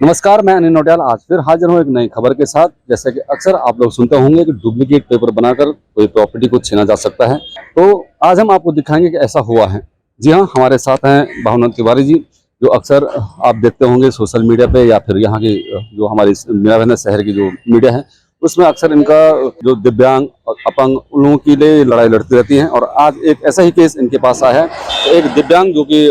नमस्कार, मैं अनिल नौटियाल आज फिर हाजिर हूँ एक नई खबर के साथ। जैसे कि अक्सर आप लोग सुनते होंगे कि डुप्लीकेट पेपर बनाकर कोई प्रॉपर्टी को छीना जा सकता है, तो आज हम आपको दिखाएंगे कि ऐसा हुआ है। जी हाँ, हमारे साथ हैं भावनाथ तिवारी जी, जो अक्सर आप देखते होंगे सोशल मीडिया पे या फिर यहाँ की जो हमारी मीराबंदर शहर की जो मीडिया है उसमें अक्सर इनका जो दिव्यांग और अपंग उन लोगों के लिए लड़ाई लड़ती रहती हैं। और आज एक ऐसा ही केस इनके पास आया है। तो एक दिव्यांग जो कि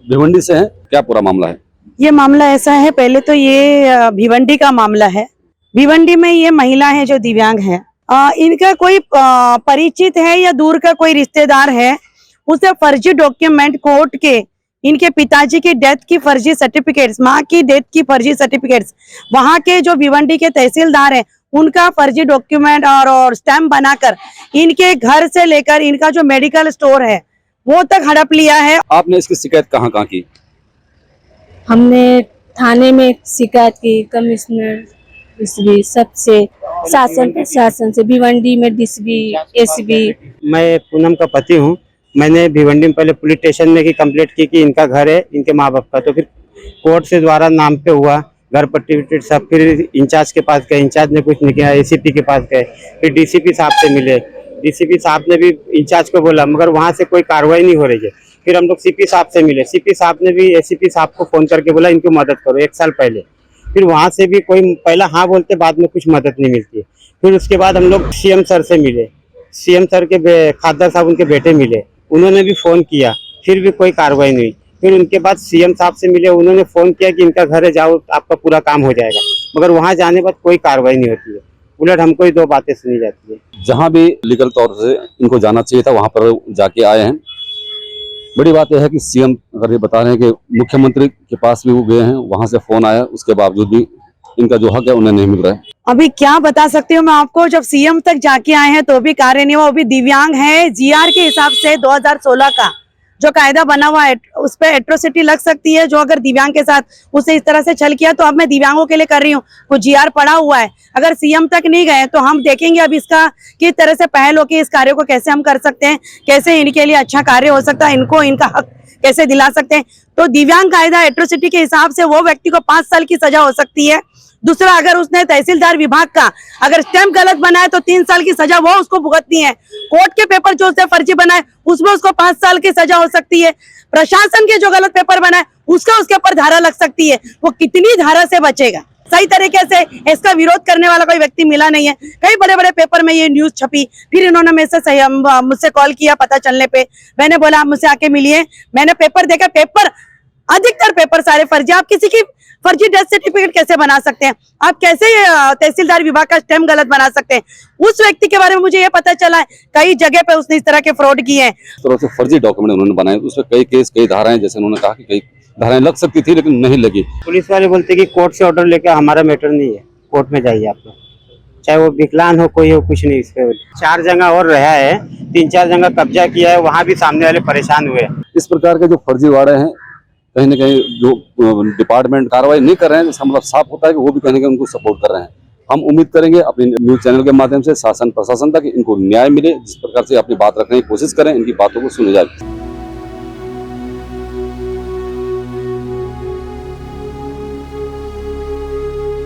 भिवंडी से है, क्या पूरा मामला है? ये मामला ऐसा है, पहले तो ये भिवंडी का मामला है। भिवंडी में ये महिला है जो दिव्यांग है। इनका कोई परिचित है या दूर का कोई रिश्तेदार है, उसे फर्जी डॉक्यूमेंट कोर्ट के इनके पिताजी की डेथ की फर्जी सर्टिफिकेट्स, माँ की डेथ की फर्जी सर्टिफिकेट्स, वहाँ के जो भिवंडी के तहसीलदार हैं उनका फर्जी डॉक्यूमेंट और स्टैम्प बनाकर इनके घर से लेकर इनका जो मेडिकल स्टोर है वो तक हड़प लिया है। आपने इसकी शिकायत कहाँ कहाँ की? हमने थाने में शिकायत की, कमिश्नर डीसीपी सबसे, शासन प्रशासन से, भिवंडी में डीसीपी, एसपी। मैं पूनम का पति हूँ। मैंने भिवंडी में पहले पुलिस स्टेशन में की कंप्लेंट की कि इनका घर है इनके माँ बाप का, तो फिर कोर्ट से द्वारा नाम पे हुआ, घर पट्टी वट्टी सब, फिर इंचार्ज के पास गए, इंचार्ज ने कुछ नहीं किया, एसीपी के पास गए, फिर डीसीपी साहब से मिले, डीसीपी साहब ने भी इंचार्ज को बोला, मगर वहाँ से कोई कार्रवाई नहीं हो रही है। फिर हम लोग सीपी साहब से मिले, सीपी साहब ने भी एसीपी साहब को फोन करके बोला इनकी मदद करो, 1 साल पहले। फिर वहाँ से भी कोई पहला हाँ बोलते, बाद में कुछ मदद नहीं मिलती। फिर उसके बाद हम लोग सीएम सर से मिले, सीएम सर के खादर साहब उनके बेटे मिले, उन्होंने भी फोन किया, फिर भी कोई कार्रवाई नहीं। फिर उनके बाद सीएम साहब से मिले, उन्होंने फोन किया कि इनका घर है, जाओ आपका पूरा काम हो जाएगा, मगर वहाँ जाने बाद कोई कार्रवाई नहीं होती है, उलट हमको ही 2 बातें सुनी जाती है। जहाँ भी लीगल तौर से इनको जाना चाहिए था वहाँ पर जाके आए हैं। बड़ी बात यह है कि सीएम अगर ये बता रहे हैं कि मुख्यमंत्री के पास भी वो गए हैं, वहां से फोन आया, उसके बावजूद भी इनका जो हक है उन्हें नहीं मिल रहा है। अभी क्या बता सकती हूँ मैं आपको, जब सीएम तक जाके आए हैं तो भी कार्य नहीं हुआ। वो भी दिव्यांग है, जीआर के हिसाब से 2016 का जो कायदा बना हुआ है उस पर एट्रोसिटी लग सकती है। जो अगर दिव्यांग के साथ उसे इस तरह से छल किया, तो अब मैं दिव्यांगों के लिए कर रही हूँ, वो जीआर पड़ा हुआ है। अगर सीएम तक नहीं गए तो हम देखेंगे अब इसका किस तरह से पहल होकर इस कार्य को कैसे हम कर सकते हैं, कैसे इनके लिए अच्छा कार्य हो सकता है, इनको इनका हक कैसे दिला सकते हैं। तो दिव्यांग कायदा एट्रोसिटी के हिसाब से वो व्यक्ति को 5 साल की सजा हो सकती है। दूसरा, अगर उसने तहसीलदार विभाग का अगर स्टैम्प गलत बनाए तो 3 साल की सजा वो उसको भुगतनी है। कोर्ट के पेपर जो उसने फर्जी बनाए उसमें उसको 5 साल की सजा हो सकती है। प्रशासन के जो गलत पेपर बनाए उसके ऊपर धारा लग सकती है। वो कितनी धारा से बचेगा? सही तरीके से इसका विरोध करने वाला कोई व्यक्ति मिला नहीं है। कई बड़े बड़े पेपर में ये न्यूज छपी, फिर इन्होंने मुझसे कॉल किया, पता चलने पे मैंने बोला मुझसे आके मिलिए। मैंने पेपर देखा, पेपर अधिकतर पेपर सारे फर्जी। आप किसी की फर्जी डेथ सर्टिफिकेट कैसे बना सकते हैं? आप कैसे तहसीलदार विभाग का स्टैम्प गलत बना सकते हैं? उस व्यक्ति के बारे में मुझे ये पता चला है कई जगह पे उसने इस तरह के फ्रॉड किए हैं। इस तरह से फर्जी डॉक्यूमेंट उन्होंने बनाए, उसमें कई केस, कई धाराएं, जैसे उन्होंने कहा कि कई धाराएं लग सकती थी लेकिन नहीं लगी। पुलिस वाले बोलते कि कोर्ट से ऑर्डर लेकर हमारा मैटर नहीं है, कोर्ट में जाइए आप लोग, चाहे वो विकलांग हो कोई हो, कुछ नहीं। इस पे 4 जगह और रहा है, 3-4 जगह कब्जा किया है, वहाँ भी सामने वाले परेशान हुए। इस प्रकार के जो फर्जी वाड़े हैं, कहीं ना कहीं जो डिपार्टमेंट कार्रवाई नहीं कर रहे हैं, इसका मतलब साफ होता है कि वो भी कहीं ना कहीं उनको सपोर्ट कर रहे हैं। हम उम्मीद करेंगे अपने न्यूज चैनल के माध्यम से शासन प्रशासन तक इनको न्याय मिले, जिस प्रकार से अपनी बात रखने की कोशिश करें, इनकी बातों को सुनी जाए।